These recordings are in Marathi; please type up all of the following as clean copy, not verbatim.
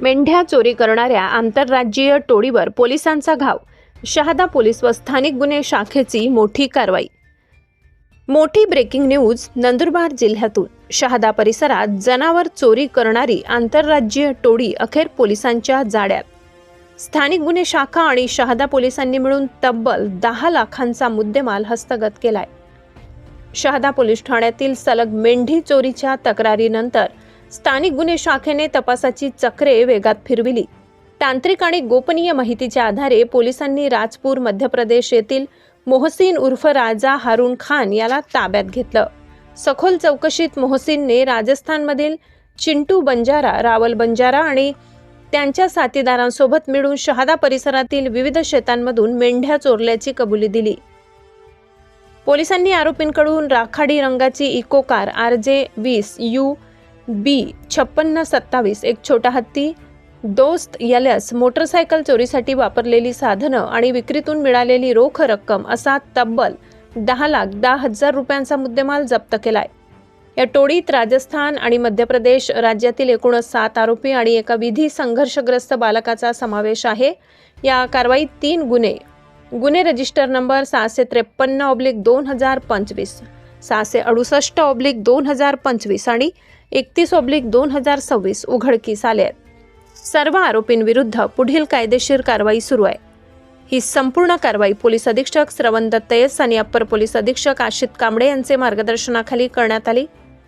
मेंढ्या चोरी करणाऱ्या आंतरराज्यीय टोळीवर पोलिसांचा घाव. शहादा पोलीस व स्थानिक गुन्हे शाखेची मोठी कारवाई. मोठी ब्रेकिंग न्यूज नंदुरबार जिल्ह्यातून. शहादा परिसरात जनावर चोरी करणारी आंतरराज्यीय टोळी अखेर पोलिसांच्या जाळ्यात. स्थानिक गुन्हे शाखा आणि शहादा पोलिसांनी मिळून तब्बल 10 लाखांचा मुद्देमाल हस्तगत केलाय. शहादा पोलीस ठाण्यातील सलग मेंढी चोरीच्या तक्रारीनंतर स्थानिक गुन्हे शाखेने तपासाची चक्रे वेगात फिरविली. तांत्रिक आणि गोपनीय माहितीच्या आधारे पोलिसांनी राजपूर मध्य प्रदेश येथील मोहसिन उर्फ राजा हारून खान याला ताब्यात घेतलं. सखोल चौकशीत मोहसिनने राजस्थानमधील चिंटू बंजारा, रावल बंजारा आणि त्यांच्या साथीदारांसोबत मिळून शहादा परिसरातील विविध शेतांमधून मेंढ्या चोरल्याची कबुली दिली. पोलिसांनी आरोपींकडून राखाडी रंगाची इको कार RJ20 UB 5627, एक छोटा हत्ती, दोस्त LS, मोटरसायकल चोरीसाठी वापरलेली साधनं आणि विक्रीतून मिळालेली रोख रक्कम असा तब्बल 10,10,000 रुपयांचा मुद्देमाल जप्त केलाय. या टोळीत राजस्थान आणि मध्य प्रदेश राज्यातील एकूण 7 आरोपी आणि एका विधी संघर्षग्रस्त बालकाचा समावेश आहे. या कारवाईत 3 गुन्हे रजिस्टर नंबर 653/2025, 668/2025 आणि 31/2026 उघडकीस आले आहेत. सर्व आरोपींविरुद्ध पुढील कायदेशीर कारवाई सुरू आहे. ही संपूर्ण कारवाई पोलीस अधीक्षक श्रवण दत्त एस आणि अप्पर पोलीस अधीक्षक आशित कांबळे यांचे मार्गदर्शनाखाली करण्यात आली.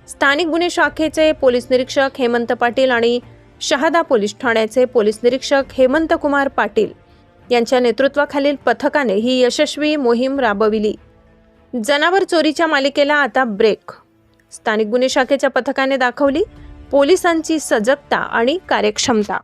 स्थानिक गुन्हे शाखेचे पोलीस निरीक्षक हेमंत पाटील आणि शहादा पोलीस ठाण्याचे पोलीस निरीक्षक हेमंत कुमार पाटील यांच्या नेतृत्वाखालील पथकाने ही यशस्वी मोहीम राबविली. जनावर चोरीच्या मालिकेला आता ब्रेक. स्थानिक गुन्हे शाखेच्या पथकाने दाखवली पोलिसांची सजगता आणि कार्यक्षमता.